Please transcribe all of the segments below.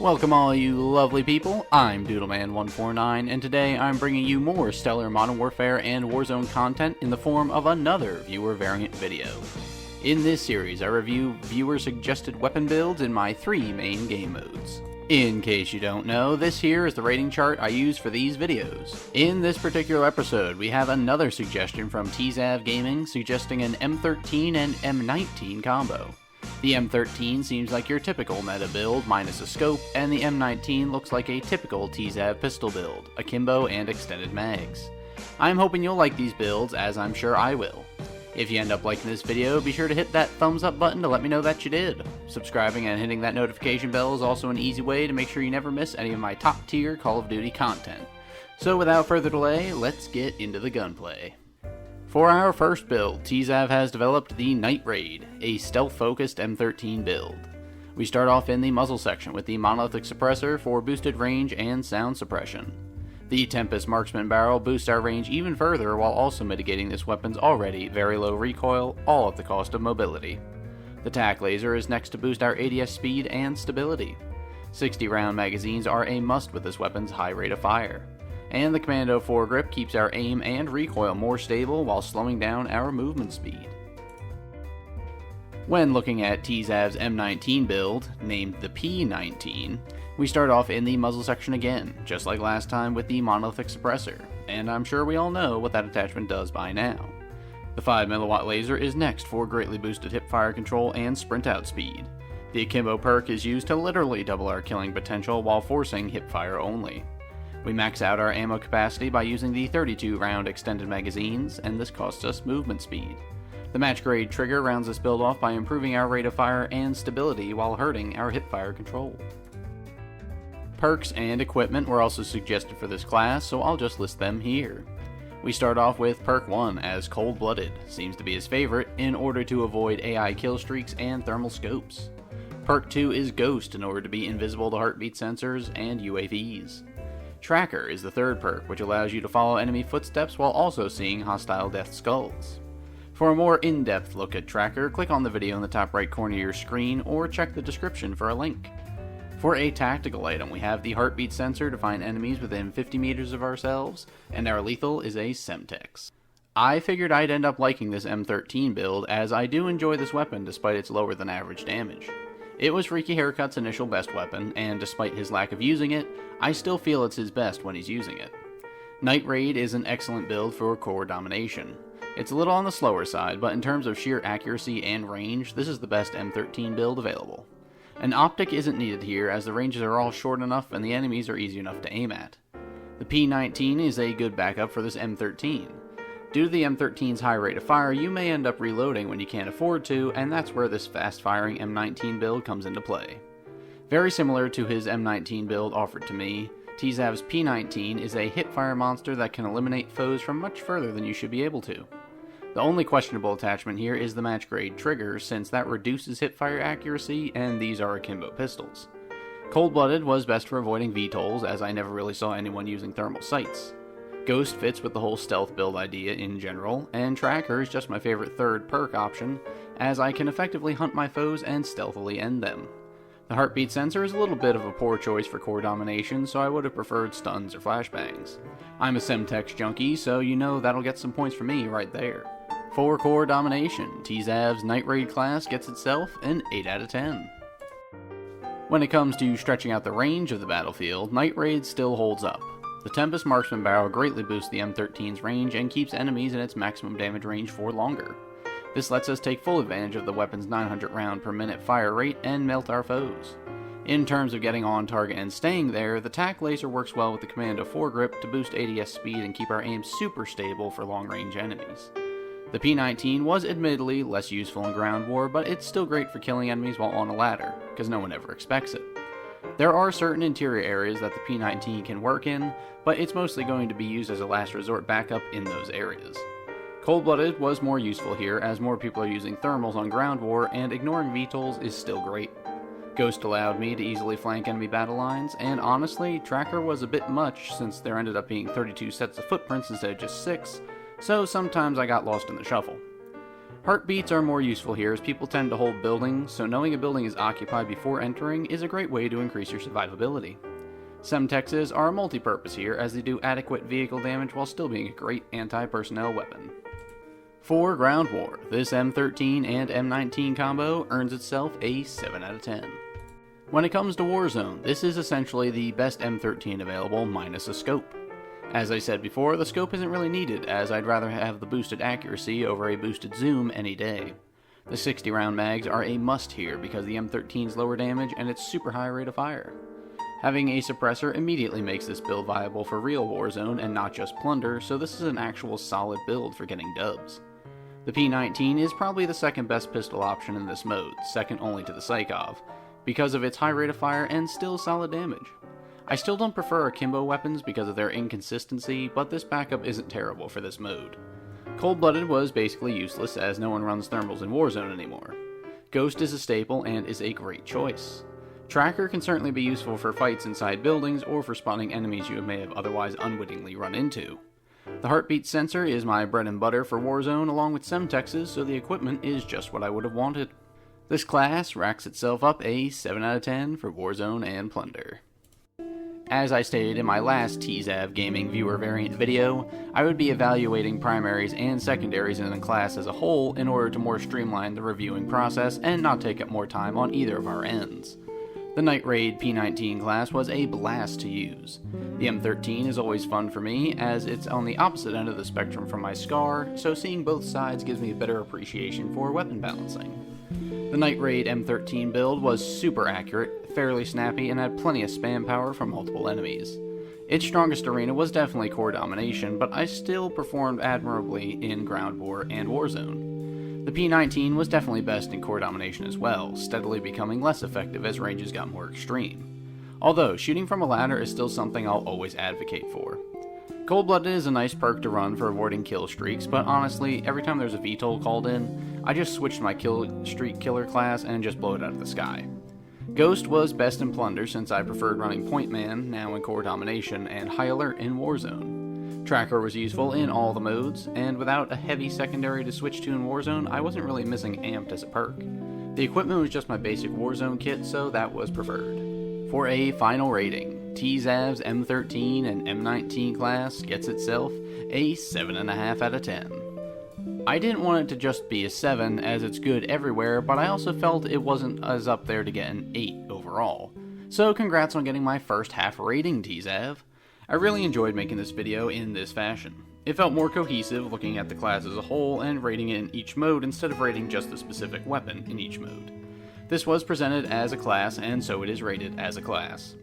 Welcome all you lovely people, I'm Doodleman149, and today I'm bringing you more stellar Modern Warfare and Warzone content in the form of another viewer variant video. In this series, I review viewer-suggested weapon builds in my 3 main game modes. In case you don't know, this here is the rating chart I use for these videos. In this particular episode, we have another suggestion from TZAV.GAMING suggesting an M13 and M19 combo. The M13 seems like your typical meta build minus a scope, and the M19 looks like a typical TZAV pistol build, akimbo and extended mags. I'm hoping you'll like these builds, as I'm sure I will. If you end up liking this video, be sure to hit that thumbs up button to let me know that you did. Subscribing and hitting that notification bell is also an easy way to make sure you never miss any of my top tier Call of Duty content. So without further delay, let's get into the gunplay. For our first build, TZAV has developed the Night Raid, a stealth-focused M13 build. We start off in the muzzle section with the monolithic suppressor for boosted range and sound suppression. The Tempest marksman barrel boosts our range even further while also mitigating this weapon's already very low recoil, all at the cost of mobility. The TAC laser is next to boost our ADS speed and stability. 60-round magazines are a must with this weapon's high rate of fire. And the Commando foregrip keeps our aim and recoil more stable while slowing down our movement speed. When looking at TZAV's M19 build, named the P19, we start off in the muzzle section again, just like last time with the monolithic suppressor, and I'm sure we all know what that attachment does by now. The 5mW laser is next for greatly boosted hipfire control and sprint out speed. The akimbo perk is used to literally double our killing potential while forcing hipfire only. We max out our ammo capacity by using the 32-round extended magazines, and this costs us movement speed. The match grade trigger rounds this build off by improving our rate of fire and stability while hurting our hipfire control. Perks and equipment were also suggested for this class, so I'll just list them here. We start off with Perk 1 as Cold Blooded, seems to be his favorite in order to avoid AI kill streaks and thermal scopes. Perk 2 is Ghost in order to be invisible to heartbeat sensors and UAVs. Tracker is the third perk, which allows you to follow enemy footsteps while also seeing hostile death skulls. For a more in-depth look at Tracker, click on the video in the top right corner of your screen or check the description for a link. For a tactical item, we have the heartbeat sensor to find enemies within 50 meters of ourselves, and our lethal is a Semtex. I figured I'd end up liking this M13 build, as I do enjoy this weapon despite its lower than average damage. It was Freaky Haircut's initial best weapon, and despite his lack of using it, I still feel it's his best when he's using it. Night Raid is an excellent build for core domination. It's a little on the slower side, but in terms of sheer accuracy and range, this is the best M13 build available. An optic isn't needed here, as the ranges are all short enough and the enemies are easy enough to aim at. The P19 is a good backup for this M13. Due to the M13's high rate of fire, you may end up reloading when you can't afford to, and that's where this fast-firing M19 build comes into play. Very similar to his M19 build offered to me, TZAV's P19 is a hipfire monster that can eliminate foes from much further than you should be able to. The only questionable attachment here is the match grade trigger, since that reduces hipfire accuracy, and these are akimbo pistols. Cold Blooded was best for avoiding VTOLs, as I never really saw anyone using thermal sights. Ghost fits with the whole stealth build idea in general, and Tracker is just my favorite third perk option, as I can effectively hunt my foes and stealthily end them. The heartbeat sensor is a little bit of a poor choice for core domination, so I would have preferred stuns or flashbangs. I'm a Semtex junkie, so you know that'll get some points for me right there. For core domination, TZAV's Night Raid class gets itself an 8 out of 10. When it comes to stretching out the range of the battlefield, Night Raid still holds up. The Tempest marksman barrel greatly boosts the M13's range and keeps enemies in its maximum damage range for longer. This lets us take full advantage of the weapon's 900 round per minute fire rate and melt our foes. In terms of getting on target and staying there, the TAC laser works well with the Commando foregrip to boost ADS speed and keep our aim super stable for long range enemies. The P19 was admittedly less useful in ground war, but it's still great for killing enemies while on a ladder, because no one ever expects it. There are certain interior areas that the P19 can work in, but it's mostly going to be used as a last resort backup in those areas. Cold Blooded was more useful here, as more people are using thermals on ground war, and ignoring VTOLs is still great. Ghost allowed me to easily flank enemy battle lines, and honestly, Tracker was a bit much since there ended up being 32 sets of footprints instead of just 6, so sometimes I got lost in the shuffle. Heartbeats are more useful here as people tend to hold buildings, so knowing a building is occupied before entering is a great way to increase your survivability. Semtexes are multi-purpose here as they do adequate vehicle damage while still being a great anti-personnel weapon. For Ground War, this M13 and M19 combo earns itself a 7 out of 10. When it comes to Warzone, this is essentially the best M13 available minus a scope. As I said before, the scope isn't really needed, as I'd rather have the boosted accuracy over a boosted zoom any day. The 60 round mags are a must here because the M13's lower damage and its super high rate of fire. Having a suppressor immediately makes this build viable for real Warzone and not just plunder, so this is an actual solid build for getting dubs. The P19 is probably the second best pistol option in this mode, second only to the Psychov, because of its high rate of fire and still solid damage. I still don't prefer akimbo weapons because of their inconsistency, but this backup isn't terrible for this mode. Cold-blooded was basically useless as no one runs thermals in Warzone anymore. Ghost is a staple and is a great choice. Tracker can certainly be useful for fights inside buildings or for spotting enemies you may have otherwise unwittingly run into. The heartbeat sensor is my bread and butter for Warzone along with Semtexes, so the equipment is just what I would have wanted. This class racks itself up a 7 out of 10 for Warzone and Plunder. As I stated in my last TZAV.GAMING viewer variant video, I would be evaluating primaries and secondaries in the class as a whole in order to more streamline the reviewing process and not take up more time on either of our ends. The Night Raid P19 class was a blast to use. The M13 is always fun for me as it's on the opposite end of the spectrum from my SCAR, so seeing both sides gives me a better appreciation for weapon balancing. The Night Raid M13 build was super accurate, fairly snappy, and had plenty of spam power from multiple enemies. Its strongest arena was definitely core domination, but I still performed admirably in Ground War and Warzone. The P19 was definitely best in core domination as well, steadily becoming less effective as ranges got more extreme. Although, shooting from a ladder is still something I'll always advocate for. Cold-blooded is a nice perk to run for avoiding kill streaks, but honestly, every time there's a VTOL called in, I just switch to my kill streak killer class and just blow it out of the sky. Ghost was best in Plunder since I preferred running Point Man, now in Core Domination, and High Alert in Warzone. Tracker was useful in all the modes, and without a heavy secondary to switch to in Warzone, I wasn't really missing Amped as a perk. The equipment was just my basic Warzone kit, so that was preferred. For a final rating, TZAV's M13 and M19 class gets itself a 7.5 out of 10. I didn't want it to just be a 7 as it's good everywhere, but I also felt it wasn't as up there to get an 8 overall. So congrats on getting my first half rating, TZAV. I really enjoyed making this video in this fashion. It felt more cohesive looking at the class as a whole and rating it in each mode instead of rating just the specific weapon in each mode. This was presented as a class, and so it is rated as a class.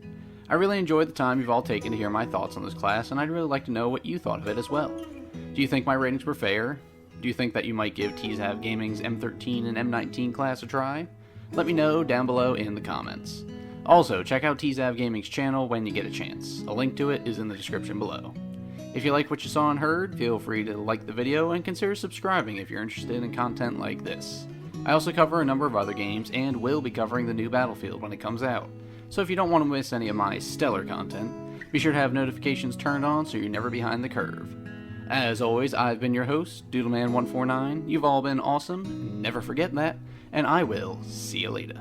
I really enjoyed the time you've all taken to hear my thoughts on this class, and I'd really like to know what you thought of it as well. Do you think my ratings were fair? Do you think that you might give TZAV.GAMING's M13 and M19 class a try? Let me know down below in the comments. Also, check out TZAV.GAMING's channel when you get a chance. A link to it is in the description below. If you like what you saw and heard, feel free to like the video and consider subscribing if you're interested in content like this. I also cover a number of other games and will be covering the new Battlefield when it comes out, so if you don't want to miss any of my stellar content, be sure to have notifications turned on so you're never behind the curve. As always, I've been your host, Doodleman149. You've all been awesome, never forget that, and I will see you later.